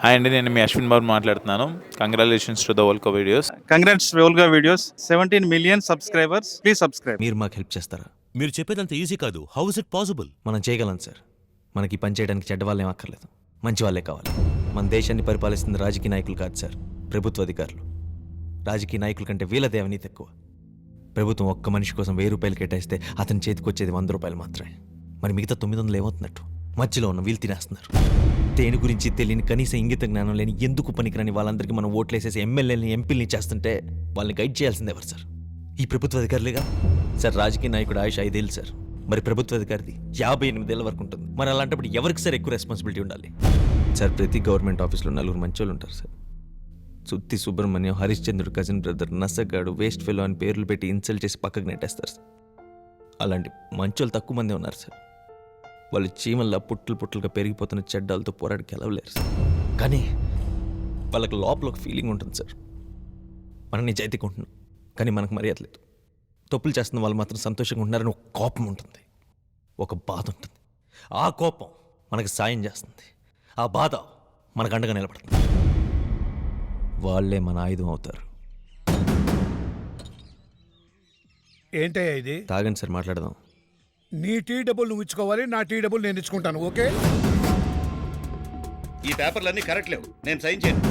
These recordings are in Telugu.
హాయ్ అండి, నేను మీ అశ్విన్ బాబు మాట్లాడుతున్నాను. Congratulations to the Volga videos. Congrats Volga videos 17 million subscribers. Please subscribe. మీరు మాకు హెల్ప్ చేస్తారా? మీరు చెప్పేదంత ఈజీ కాదు. How is it possible? మనం చేయగలం సార్. మనకి ఈ పని చేయడానికి చెడ్డ వాళ్ళేం అక్కర్లేదు, మంచి వాళ్ళే కావాలి. మన దేశాన్ని పరిపాలిస్తున్న రాజకీయ నాయకులు కాదు సార్, ప్రభుత్వ అధికారులు. రాజకీయ నాయకుల కంటే వీళ్ళదే అవినీతి ఎక్కువ. ప్రభుత్వం ఒక్క మనిషి కోసం 1000 రూపాయలు కేటాయిస్తే అతని చేతికి వచ్చేది 100 రూపాయలు మాత్రమే. మరి మిగతా 900 ఏమవుతున్నట్టు? మధ్యలో ఉన్న వీళ్ళు తినేస్తున్నారు. దేని గురించి తెలియని కనీస ఇంగిత జ్ఞానం లేని ఎందుకు పనికిరాని వాళ్ళందరికీ మనం ఓట్లేసేసి ఎమ్మెల్యేని ఎంపీలని చేస్తుంటే వాళ్ళని గైడ్ చేయాల్సింది ఎవరు సార్? ఈ ప్రభుత్వ అధికారులుగా సార్. రాజకీయ నాయకుడు ఆయుష్ 5 ఏళ్ళు సార్, మరి ప్రభుత్వ అధికారిది 58 ఏళ్ళ వరకు ఉంటుంది. మరి అలాంటప్పుడు ఎవరికి సార్ ఎక్కువ రెస్పాన్సిబిలిటీ ఉండాలి? సార్ ప్రతి గవర్నమెంట్ ఆఫీస్లో 4 మంచోళ్ళు ఉంటారు సార్. సుత్తి సుబ్రహ్మణ్యం, హరిశ్చంద్రుడు కజిన్ బ్రదర్, నసగాడు, వేస్ట్ ఫెలో అని పేర్లు పెట్టి ఇన్సల్ట్ చేసి పక్కకు నెట్టేస్తారు సార్. అలాంటి మంచోళ్ళు తక్కువ మంది ఉన్నారు సార్. వాళ్ళు చీమల్లా పుట్టులుగా పెరిగిపోతున్న చెడ్డాలతో పోరాడి గెలవలేరు సార్. కానీ వాళ్ళకి లోపల ఒక ఫీలింగ్ ఉంటుంది సార్, మనం నిజాయితీగా ఉంటున్నాం కానీ మనకు మర్యాద లేదు. తప్పులు చేస్తున్న వాళ్ళు మాత్రం సంతోషంగా ఉంటున్నారని ఒక కోపం ఉంటుంది, ఒక బాధ ఉంటుంది. ఆ కోపం మనకు సాయం చేస్తుంది, ఆ బాధ మనకు అండగా నిలబడుతుంది. వాళ్ళే మన ఆయుధం అవుతారు. ఏంటయ్యా ఇది? తాగండి సార్, మాట్లాడదాం. నీ టీ డబ్బులు నువ్వు ఇచ్చుకోవాలి, నా టీ డబ్బులు నేను ఇచ్చుకుంటాను. ఓకే? ఈ పేపర్లన్నీ కరెక్ట్ లేవు, నేను సైన్ చేయను.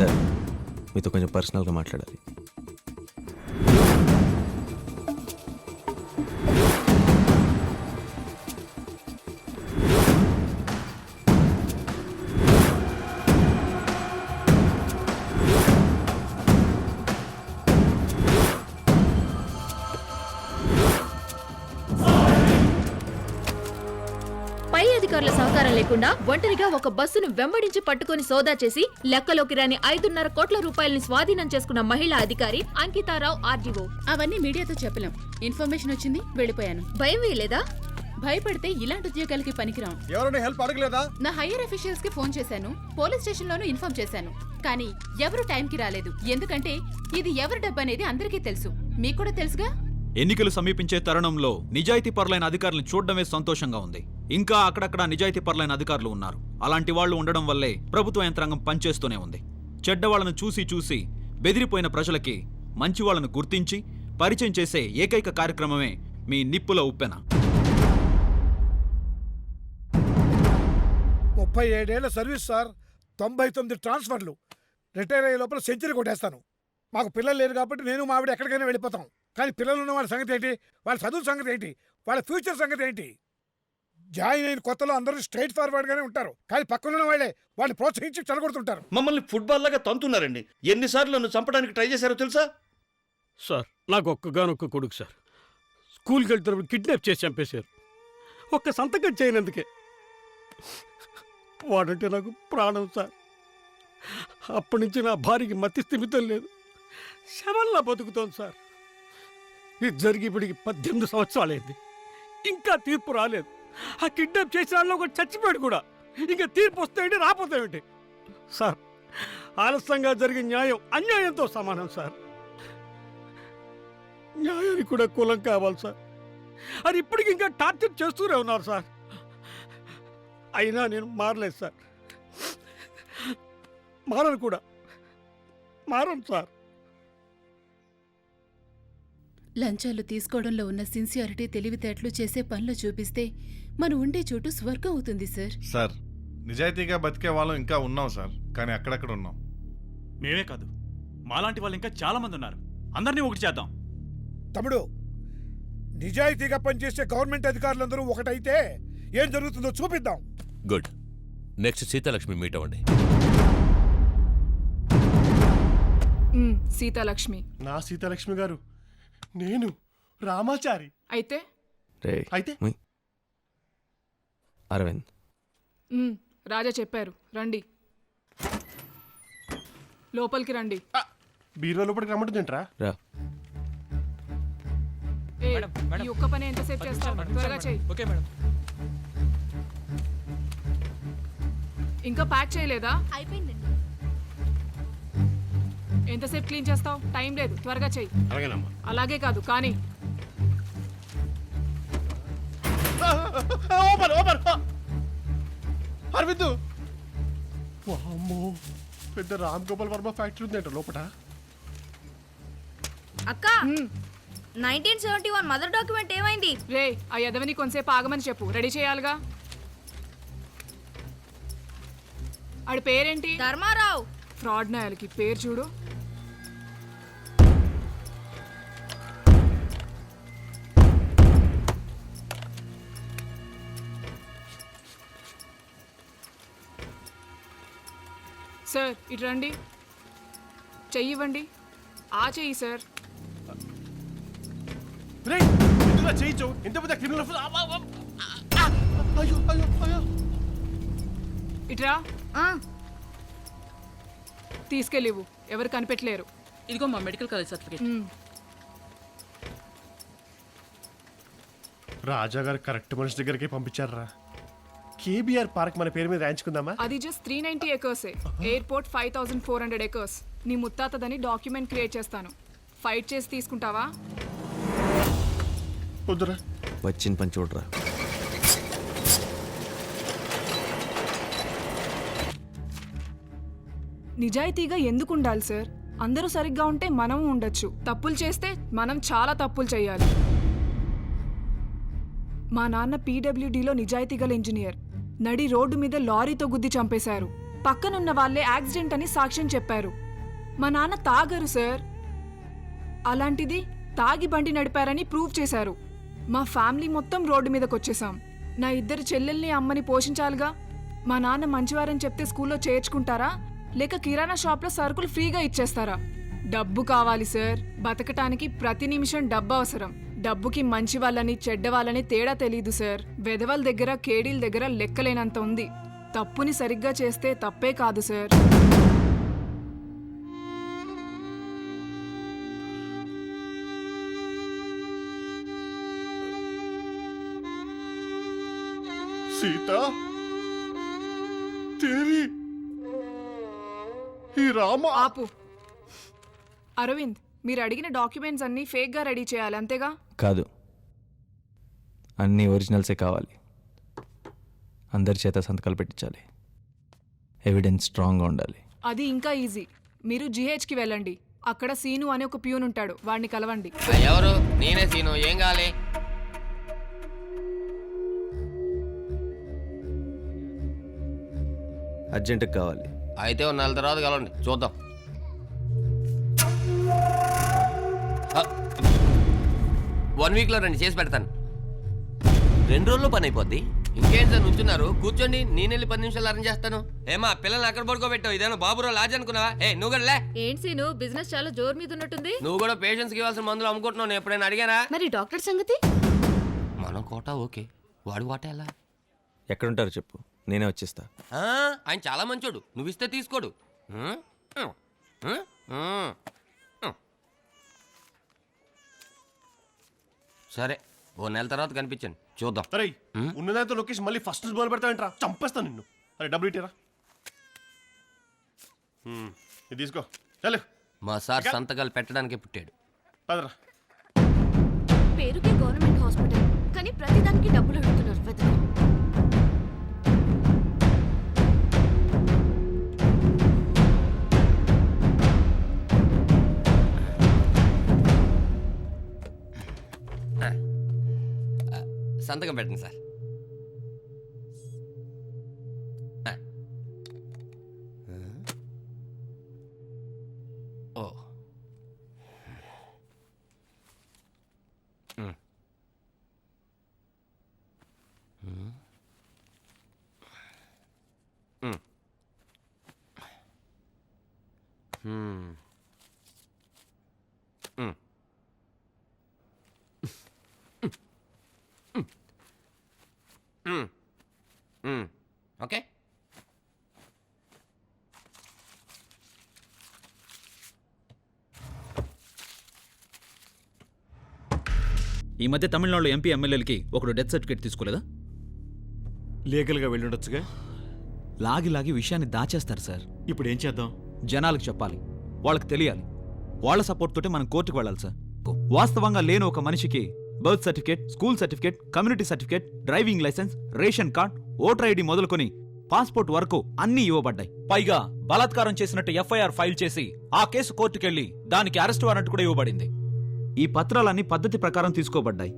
సార్ మీతో కొంచెం పర్సనల్గా మాట్లాడాలి. పై అధికారుల సహకారం లేకుండా ఒంటరిగా ఒక బస్సును వెంబడించి పట్టుకుని సోదా చేసి లెక్కలోకి రాని 5.5 కోట్ల రూపాయలని స్వాధీనం చేసుకున్న మహిళా అధికారి అంకితారావు ఆర్డీఓ. అవన్నీ మీడియాతో చెప్పలేం. ఇన్ఫర్మేషన్ వచ్చింది, వెళ్ళిపోయాను. భయం వేయలేదా? భయపడితే ఇలాంటి ఉద్యోగాలకి పనికిరాం. ఎవరైనా హెల్ప్ అడగలేదా? నా హైయర్ అఫీషియల్స్ కి ఫోన్ చేశాను, పోలీస్ స్టేషన్ లోనూ ఇన్ఫార్మ్ చేశాను. కానీ ఎవరు టైంకి రాలేదు. ఎందుకంటే ఇది ఎవరి డబ్బు అనేది అందరికీ తెలుసు, మీకు కూడా తెలుసుగా. ఎన్నికలు సమీపించే తరుణంలో నిజాయితీ పరులైన అధికారులను చూడడమే సంతోషంగా ఉంది. ఇంకా అక్కడక్కడ నిజాయితీ పరులైన అధికారులు ఉన్నారు. అలాంటి వాళ్లు ఉండడం వల్లే ప్రభుత్వ యంత్రాంగం పనిచేస్తూనే ఉంది. చెడ్డవాళ్లను చూసి చూసి బెదిరిపోయిన ప్రజలకి మంచి వాళ్లను గుర్తించి పరిచయం చేసే ఏకైక కార్యక్రమమే మీ నిప్పుల ఉప్పెన. 37 ఏళ్ల సర్వీస్ సార్, 99 ట్రాన్స్ఫర్లు. రిటైర్ అయ్యే లోపల సెంచరీ కొట్టేస్తాను. మాకు పిల్లలు లేరు కాబట్టి నేను మా ఆవిడ ఎక్కడికైనా వెళ్ళిపోతాం. కానీ పిల్లలు ఉన్న వాళ్ళ సంగతి ఏంటి? వాళ్ళ చదువు సంగతి ఏంటి? వాళ్ళ ఫ్యూచర్ సంగతి ఏంటి? జాయిన్ అయిన కొత్తలో అందరూ స్ట్రైట్ ఫార్వర్డ్ గానే ఉంటారు, కానీ పక్కనున్న వాళ్ళే వాళ్ళని ప్రోత్సహించి చెడగొడుతుంటారు. మమ్మల్ని ఫుట్బాల్ లాగా తంతున్నారండి. ఎన్నిసార్లు నన్ను చంపడానికి ట్రై చేశారో తెలుసా? సార్ నాకు ఒక్కగానొక్క కొడుకు సార్. స్కూల్కి వెళ్తున్నప్పుడు కిడ్నాప్ చేసి చంపేశారు. ఒక్క సంతకం చేయనందుకే. వాడంటే నాకు ప్రాణం సార్. అప్పటి నుంచి నా భార్యకి మతి స్థిమితం లేదు, శవల్లా బతుకుతోంది సార్. ఇది జరిగి ఇప్పటికి 18 సంవత్సరాలైంది, ఇంకా తీర్పు రాలేదు. ఆ కిడ్నాప్ చేసిన వాళ్ళు ఒకటి చచ్చిపోయాడు కూడా. ఇంకా తీర్పు వస్తాయండి, రాపోతాయండి సార్. ఆలస్యంగా జరిగే న్యాయం అన్యాయంతో సమానం సార్. న్యాయానికి కూడా కులం కావాలి సార్. అది ఇప్పటికి ఇంకా టార్చర్ చేస్తూనే ఉన్నారు సార్. అయినా నేను మారలేదు సార్, మారను కూడా, మారను సార్. లంచాలు తీసుకోవడంలో ఉన్న సిన్సియారిటీ, తెలివితేటలు చేసే పనులు చూపిస్తే మనం ఉండే చోటు స్వర్గం అవుతుంది సార్. సార్ నిజాయితీగా బతికే వాళ్ళం ఇంకా ఉన్నాం సార్, కానీ అక్కడక్కడ ఉన్నాం. మేమే కాదు, మాలాంటి వాళ్ళు ఇంకా చాలా మంది ఉన్నారు. అందరినీ ఒకటి చేద్దాం. తమ్ముడు, నిజాయితీగా పనిచేసే గవర్నమెంట్ అధికారులందరూ ఒకటైతే ఏం జరుగుతుందో చూపిద్దాం. గుడ్. నెక్స్ట్ సీతాలక్ష్మి మీట్ అవ్వండి. సీతాలక్ష్మి. నా సీతాలక్ష్మి గారు, నేను రామాచారి. అయితే అయితే అరవింద్, రాజా చెప్పారు రండి, లోపలికి రండి. బీరో లోపలికి రమ్మంటుందేంట్రా? రా. ఈ ఒక్క పని ఎంతసేపు చేస్తావు? త్వరగా చెయ్యి. Okay madam. ఇంకా ప్యాక్ చేయలేదా? అయిపోయిందండి. ఎంతసేపు క్లీన్ చేస్తావు? టైం లేదు, త్వరగా చెయ్యి. అలాగేనమ్మా. అలాగే కాదు కానీ. అరవింద్ వామ్మో పెద్ద రామ్ గోపాల్ వర్మ ఫ్యాక్టరీ ఉందంట లోపల. అక్క 1971 మదర్ డాక్యుమెంట్ ఏమైంది? రే ఆ యదవని కొంతసేపు ఆగమని చెప్పు, రెడీ చేయాలిగా. ఆడి పేరేంటి? ధర్మారావు. ఫ్రాడ్ నాయాలకి పేరు చూడు. సార్ ఇటు రండి, చెయ్యి ఇవ్వండి. ఆ చెయ్యి సార్. రేయ్ ఎందుకు చేయించు ఇంత పెద్ద క్రిమినల్. అయ్యో అయ్యో అయ్యో. ఇట్రా, తీసుకెళ్ళివు, ఎవరు కనిపెట్టలేరు. ఇదిగో మా మెడికల్ కాలేజ్ సర్టిఫికేట్. రాజా గారు కరెక్ట్ మనిషి దగ్గరికి పంపించారా? కేబీఆర్ పార్క్ మన పేరు మీద రాయించుకుందామా? అది జస్ట్ 390 acres. Airport 5400 acres. నీ ముత్తాతదని డాక్యుమెంట్ క్రియేట్ చేస్తాను. ఫైట్ చేసి తీసుకుంటావా? వద్దురా. వచ్చిన పని చూడరా. నిజాయితీగా ఎందుకు ఉండాలి సార్? అందరూ సరిగ్గా ఉంటే మనం ఉండొచ్చు. తప్పులు చేస్తే మనం చాలా తప్పులు చేయాలి. మా నాన్న పీడబ్ల్యూడీలో నిజాయితీ గల ఇంజనీర్. నడి రోడ్డు మీద లారీతో గుద్ది చంపేశారు. పక్కనున్న వాళ్ళే యాక్సిడెంట్ అని సాక్ష్యం చెప్పారు. మా నాన్న తాగరు సార్. అలాంటిది తాగి బండి నడిపారని ప్రూవ్ చేశారు. మా ఫ్యామిలీ మొత్తం రోడ్డు మీదకి వచ్చేసాం. నా 2 చెల్లెల్ని అమ్మని పోషించాలిగా. మా నాన్న మంచివారని చెప్తే స్కూల్లో చేర్చుకుంటారా, లేక కిరాణా షాప్లో సరుకులు ఫ్రీగా ఇచ్చేస్తారా? డబ్బు కావాలి సార్. బతకటానికి ప్రతి నిమిషం డబ్బు అవసరం. డబ్బుకి మంచి వాళ్ళని చెడ్డ వాళ్ళని తేడా తెలీదు సార్. వెధవల దగ్గర కేడీల దగ్గర లెక్కలేనంత ఉంది. తప్పుని సరిగ్గా చేస్తే తప్పే కాదు సార్. సీత దేవి ఈ రామ. ఆపు. అరవింద్, మీరు అడిగిన డాక్యుమెంట్స్ అన్నీ ఫేక్గా రెడీ చేయాలి, అంతేగా? కాదు, అన్నీ ఒరిజినల్సే కావాలి. అందరి చేత సంతకాలు పెట్టించాలి. ఎవిడెన్స్ స్ట్రాంగ్గా ఉండాలి. అది ఇంకా ఈజీ. మీరు జీహెచ్కి వెళ్ళండి. అక్కడ సీను అనే ఒక ప్యూన్ ఉంటాడు, వాడిని కలవండి. ఎవరు? నేనే సీను. ఏం కావాలి? అర్జెంటుగా కావాలి. అయితే 1 నెల తర్వాత కలవండి, చూద్దాం. 1 వీక్లో రండి, చేసి పెడతాను. 2 రోజుల్లో పని అయిపోద్ది. ఇంకేం సార్ నుంచున్నారు? కూర్చోండి, నేనెళ్ళి 10 నిమిషాలు అరేంజ్ చేస్తాను. ఏమా పిల్లల్ని అక్కడ పడుకోబెట్టావు? ఇదేనా బాబురావు లాజ్ అనుకున్నావా? నువ్వు కూడా లే. ఏంటి సీను, బిజినెస్ చాలా జోరు మీద ఉన్నట్టుంది. నువ్వు కూడా పేషెంట్స్కి ఇవ్వాల్సిన మందులు అమ్ముకుంటున్నావు. నేను ఎప్పుడైనా అడిగానా? మరి డాక్టర్ సంగతి? మనం కోటా ఓకే, వాడు వాట ఎలా? ఎక్కడుంటారో చెప్పు, నేనే వచ్చేస్తా. ఆయన చాలా మంచోడు, నువ్వు ఇస్తే తీసుకోడు. సరే, 1 నెల తర్వాత కనిపించండి, చూద్దాం. అరే ఉన్నదాంతో లొకేషన్ మళ్ళీ ఫస్ట్ మొదలు పెడతావేంట్రా? చంపేస్తాను నిన్ను. అరే డబ్బులు ఇటీరా. ఇది తీసుకో. చలు. మా సార్ సంతకాలు పెట్టడానికే పుట్టాడు. పదరా. పేరుకే గవర్నమెంట్ హాస్పిటల్, కానీ ప్రతిదానికి డబ్బులు అడుగుతున్నారు పెద్దలు. సంతకం పెట్టండి సార్. ఓ ఓకే. ఈ మధ్య తమిళనాడులో ఎంపీ ఎమ్మెల్యేలకి ఒకడు డెత్ సర్టిఫికేట్ తీసుకోలేదా? లీగల్గా వెళ్ళుండొచ్చుగా. లాగి విషయాన్ని దాచేస్తారు సార్. ఇప్పుడు ఏం చేద్దాం? జనాలకు చెప్పాలి, వాళ్ళకి తెలియాలి. వాళ్ళ సపోర్ట్ తోటే మనం కోర్టుకు వెళ్ళాలి సార్. వాస్తవంగా లేని ఒక మనిషికి birth certificate, school certificate, community certificate, driving licence, ration card, voter ID మొదలుకొని పాస్పోర్ట్ వరకు అన్నీ ఇవ్వబడ్డాయి. పైగా బలాత్కారం చేసినట్టు ఎఫ్ఐఆర్ ఫైల్ చేసి ఆ కేసు కోర్టుకెళ్లి దానికి అరెస్ట్ వారెంట్ కూడా ఇవ్వబడింది. ఈ పత్రాలన్నీ పద్ధతి ప్రకారం తీసుకోబడ్డాయి.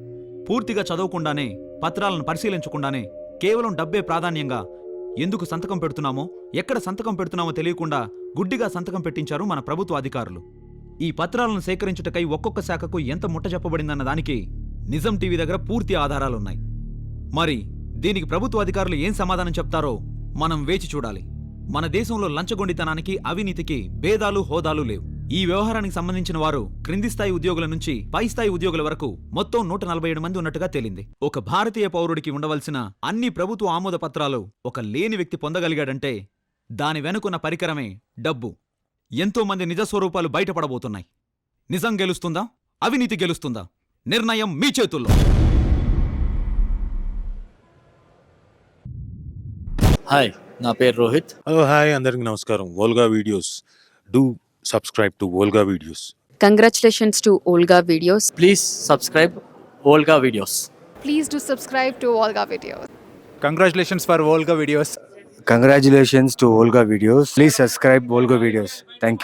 పూర్తిగా చదవకుండానే, పత్రాలను పరిశీలించకుండానే కేవలం డబ్బే ప్రాధాన్యంగా ఎందుకు సంతకం పెడుతున్నామో, ఎక్కడ సంతకం పెడుతున్నామో తెలియకుండా గుడ్డిగా సంతకం పెట్టించారు మన ప్రభుత్వ అధికారులు. ఈ పత్రాలను సేకరించుటకై ఒక్కొక్క శాఖకు ఎంత ముట్ట చెప్పబడిందన్న దానికి నిజం టీవీ దగ్గర పూర్తి ఆధారాలున్నాయి. మరి దీనికి ప్రభుత్వ అధికారులు ఏం సమాధానం చెప్తారో మనం వేచి చూడాలి. మన దేశంలో లంచగొండితనానికి, అవినీతికి భేదాలు, హోదాలు లేవు. ఈ వ్యవహారానికి సంబంధించిన వారు క్రింది స్థాయి ఉద్యోగుల నుంచి పై స్థాయి ఉద్యోగుల వరకు మొత్తం 147 మంది ఉన్నట్టుగా తేలింది. ఒక భారతీయ పౌరుడికి ఉండవలసిన అన్ని ప్రభుత్వ ఆమోద పత్రాలు ఒక లేని వ్యక్తి పొందగలిగాడంటే దాని వెనుకున్న పరికరమే డబ్బు. ఎంతో మంది నిజస్వరూపాలు బయటపడబోతున్నాయి. నిజం గెలుస్తుందా? అవినీతి గెలుస్తుందా? నిర్ణయం మీ చేతుల్లో. హాయ్, నా పేరు రోహిత్. హలో హాయ్, అందరికి నమస్కారం. Volga videos, do subscribe to Volga videos. Congratulations to Volga videos. Please subscribe Volga videos. Please do subscribe to Volga videos. Congratulations for Volga videos. Congratulations to Volga videos. Please subscribe Volga videos. Thank you.